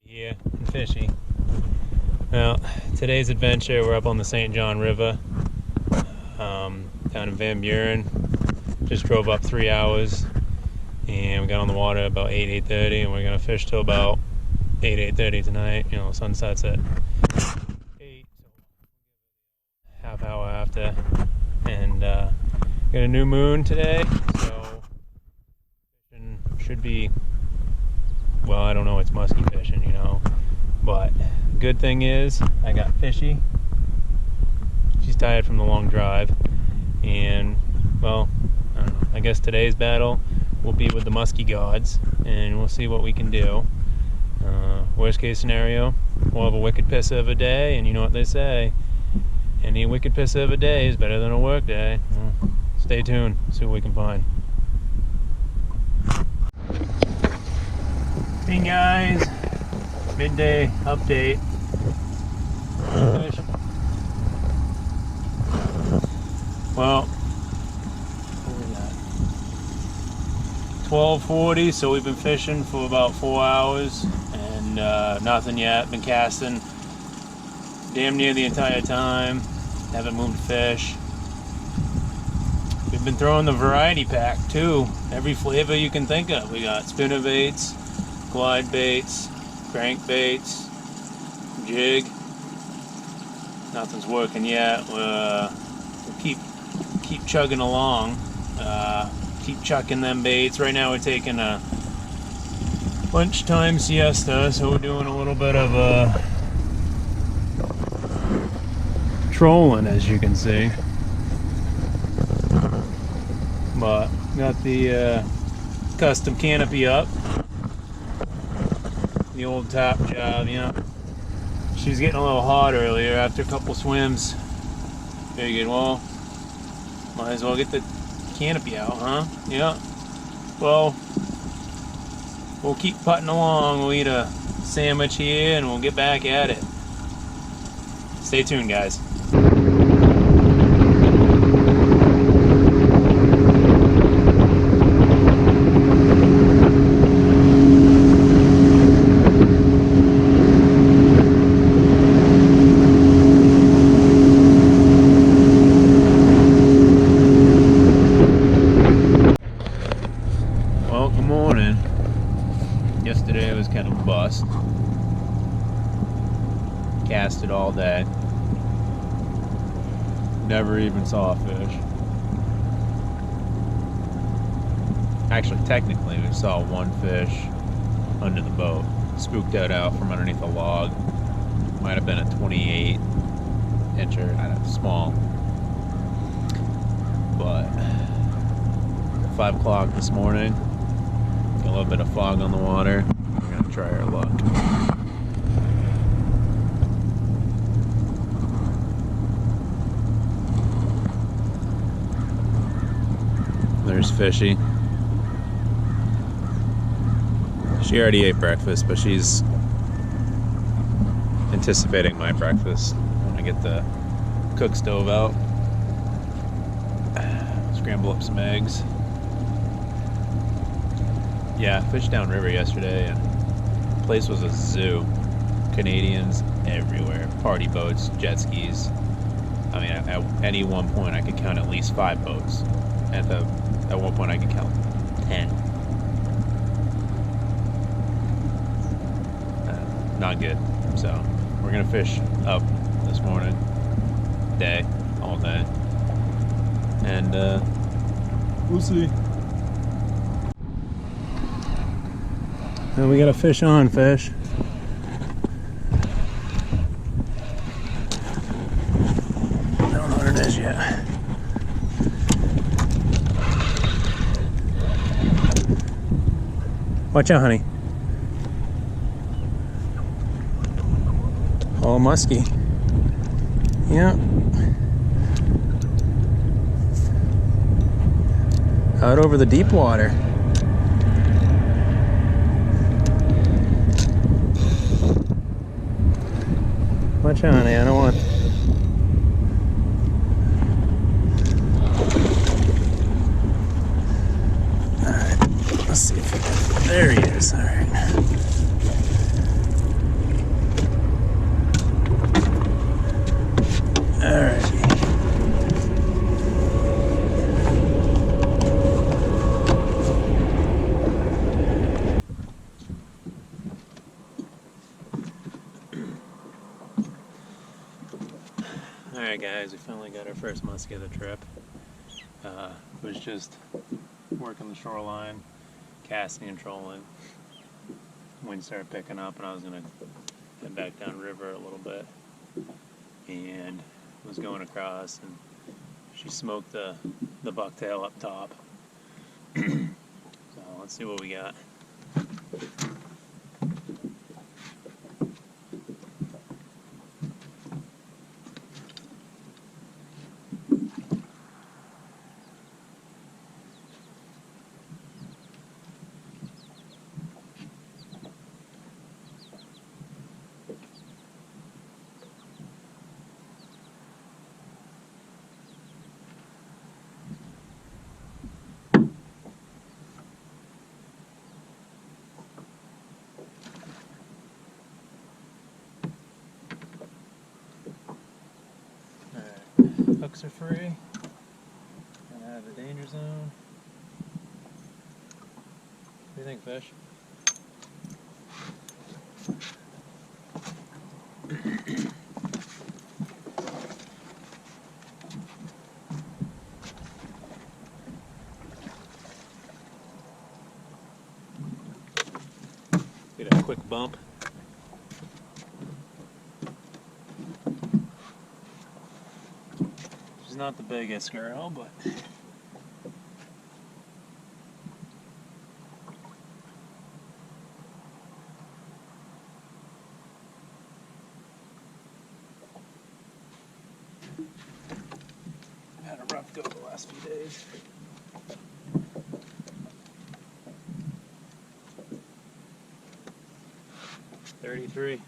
Yeah, and fishy. Well, today's adventure, we're up on the St. John River, down in Van Buren. Just drove up 3 hours, and we got on the water about 8:30, and we're gonna fish till about 8:30 tonight. You know, sun sets at 8, so half hour after, and got a new moon today, so should be. Well, I don't know, it's musky fishing, you know, but good thing is I got Fishy. She's tired from the long drive, and well, I don't know, I guess today's battle will be with the Muskie Gods, and we'll see what we can do. Worst case scenario, we'll have a wicked pisser of a day, and you know what they say, any wicked pisser of a day is better than a work day. Well, stay tuned, see what we can find. Hey guys, midday update. Well, what was that? 12:40, so we've been fishing for about 4 hours and nothing yet. Been casting damn near the entire time. Haven't moved fish. We've been throwing the variety pack too. Every flavor you can think of. We got spinner baits, glide baits, crank baits, jig. Nothing's working yet. We'll keep chugging along. Keep chucking them baits. Right now we're taking a lunchtime siesta, so we're doing a little bit of trolling, as you can see. But got the custom canopy up. The old top job, you know. She was getting a little hot earlier after a couple swims. Figured, well, might as well get the canopy out, huh? Yeah. Well, we'll keep putting along. We'll eat a sandwich here and we'll get back at it. Stay tuned, guys. Well, good morning. Yesterday was kind of a bust. Casted all day. Never even saw a fish. Actually, technically, we saw one fish under the boat. Spooked that out from underneath a log. Might have been a 28 incher, I don't know, small. But 5 o'clock this morning. A little bit of fog on the water. We're gonna try our luck. There's Fishy. She already ate breakfast, but she's anticipating my breakfast when I get the cook stove out. Scramble up some eggs. Yeah, fished downriver yesterday, and the place was a zoo. Canadians everywhere. Party boats, jet skis. I mean, at any one point I could count at least 5 boats. At one point I could count 10. Not good. So, we're gonna fish up this morning. All day. And, we'll see. And we got a fish on fish. I don't know what it is yet. Watch out, honey. Oh, musky. Yeah. Out over the deep water. Watch out, honey. I don't want. Alright. Let's see if. There he is. Alright. Alright guys, we finally got our first muskie of the trip. Was just working the shoreline, casting and trolling. Wind started picking up and I was going to head back down river a little bit. And was going across and she smoked the bucktail up top. So let's see what we got. Hooks are free. Get out of the danger zone. What do you think, fish? Get a quick bump. Not the biggest girl, but had a rough go the last few days. $33.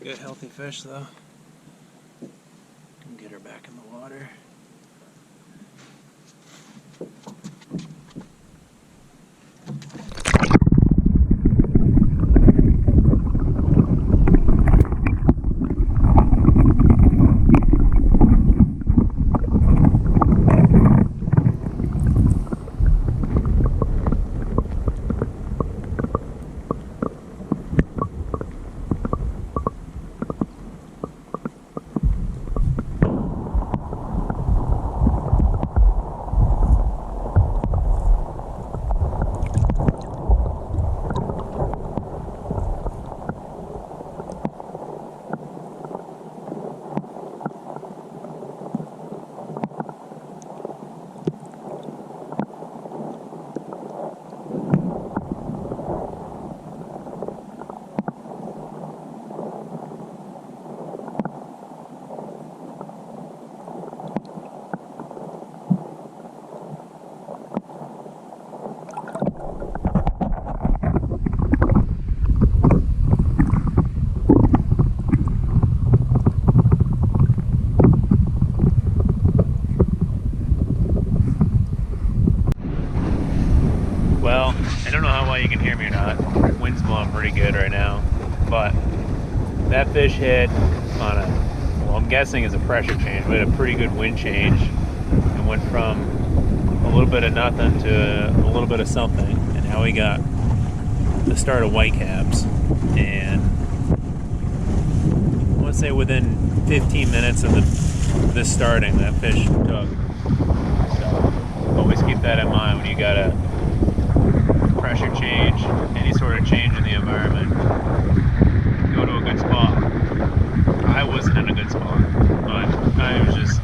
Good healthy fish though. Get her back in the water. Well, I don't know how well you can hear me or not. Wind's blowing pretty good right now, but that fish hit on a, well, I'm guessing it's a pressure change. We had a pretty good wind change and went from a little bit of nothing to a little bit of something, and now we got the start of whitecaps. And I want to say within 15 minutes of this starting, that fish took. So always keep that in mind when you got a pressure change, any sort of change in the environment. Go to a good spot. I wasn't in a good spot, but I was just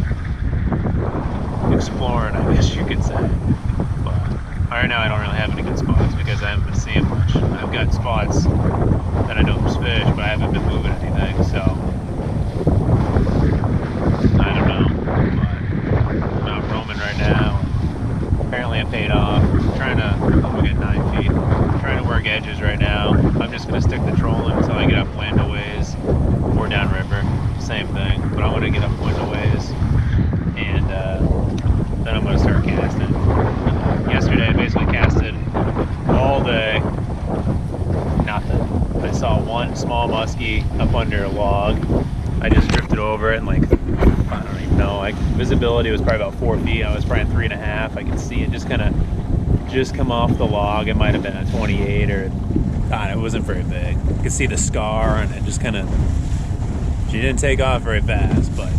exploring, I guess you could say. But right now I don't really have any good spots because I haven't been seeing much. I've got spots that I know there's fish, but I haven't been moving anything, so I don't know. But I'm not roaming right now. Apparently it paid off. I'm trying to get 9 feet. I'm trying to work edges right now. I'm just going to stick the trolling until I get upwind a ways or downriver. Same thing. But I'm going to get upwind a ways. And then I'm going to start casting. Yesterday I basically casted all day. Nothing. I saw one small muskie up under a log. I just drifted over it and like, I don't even know, visibility was probably about 4 feet. I was probably at 3.5. I could see it just kind of just come off the log. It might have been a 28 or, God, it wasn't very big. You could see the scar and it just kind of She didn't take off very fast, but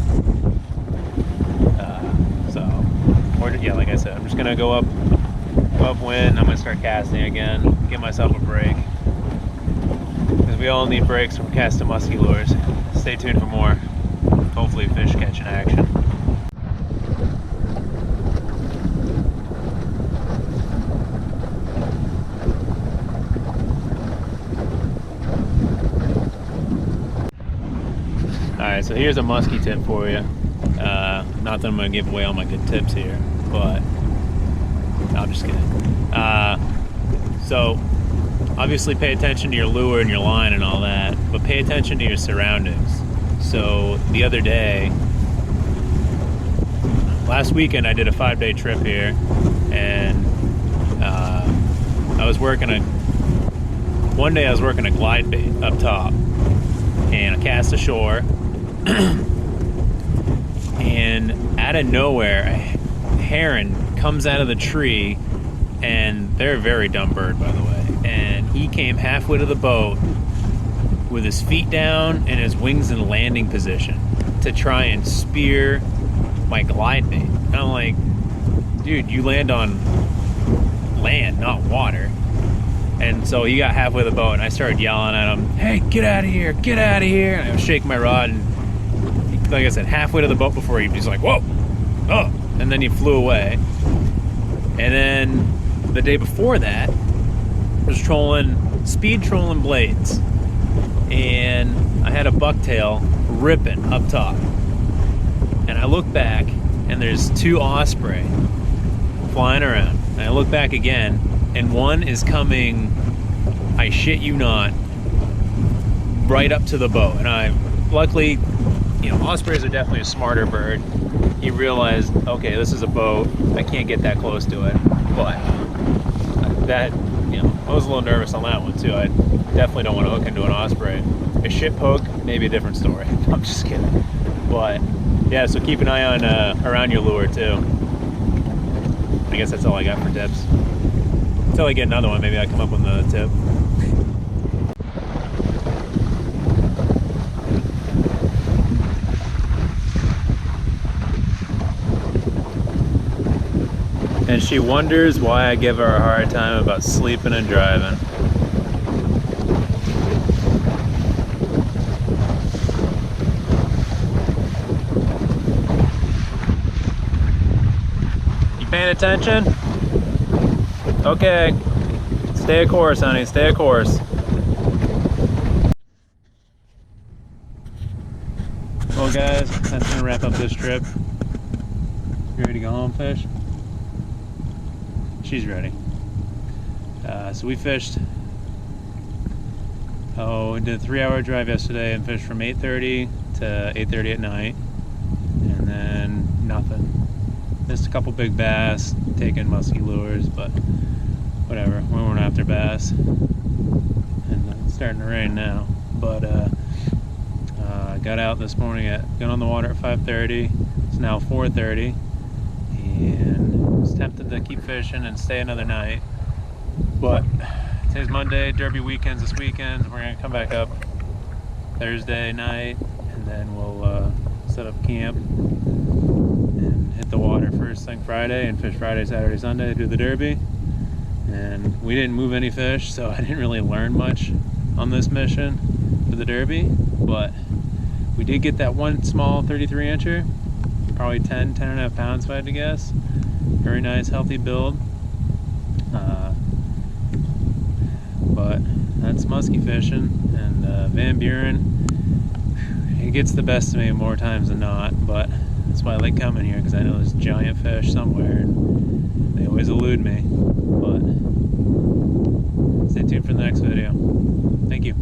yeah, like I said, I'm just gonna go upwind. I'm gonna start casting again, give myself a break, because we all need breaks from casting musky lures. Stay tuned for more. Hopefully fish catch in action. Alright, so here's a musky tip for you. Not that I'm going to give away all my good tips here, but I'm just kidding. So obviously pay attention to your lure and your line and all that, but pay attention to your surroundings. So the other day, last weekend, I did a 5-day trip here, and I was working one day I was working a glide bait up top, and I cast ashore. And out of nowhere, a heron comes out of the tree, and they're a very dumb bird, by the way, and he came halfway to the boat with his feet down and his wings in landing position to try and spear my glide bait. And I'm like, dude, you land on land, not water. And so he got halfway to the boat, and I started yelling at him, hey, get out of here, get out of here. And I was shaking my rod, and like I said, halfway to the boat before he's like, whoa, oh, and then he flew away. And then the day before that, I was speed trolling blades, and I had a bucktail ripping up top. And I look back, and there's 2 osprey flying around. And I look back again, and one is coming, I shit you not, right up to the boat. And I, luckily, you know, ospreys are definitely a smarter bird. He realized, okay, this is a boat, I can't get that close to it. But that, you know, I was a little nervous on that one too. I definitely don't want to hook into an osprey. A ship hook, maybe a different story. I'm just kidding. But yeah, so keep an eye on around your lure too. I guess that's all I got for tips. Until I get another one, maybe I come up with another tip. And she wonders why I give her a hard time about sleeping and driving. You paying attention? Okay. Stay a course, honey. Stay a course. Well, guys, that's gonna wrap up this trip. You ready to go home, fish? She's ready. So we fished. We did a 3-hour drive yesterday and fished from 8:30 to 8:30 at night, and then nothing. Missed a couple big bass, taking musky lures, but whatever. We weren't after bass, and it's starting to rain now. But got out this morning got on the water at 5:30. It's now 4:30, and was tempted to keep fishing and stay another night. But today's Monday, Derby weekends this weekend. We're gonna come back up Thursday night, and then we'll set up camp and hit the water first thing Friday, and fish Friday, Saturday, Sunday, do the Derby. And we didn't move any fish, so I didn't really learn much on this mission for the Derby, but we did get that one small 33 incher, probably 10.5 pounds if I had to guess. Very nice, healthy build. But that's musky fishing, and Van Buren, it gets the best of me more times than not, but that's why I like coming here, because I know there's giant fish somewhere, and they always elude me. But stay tuned for the next video. Thank you.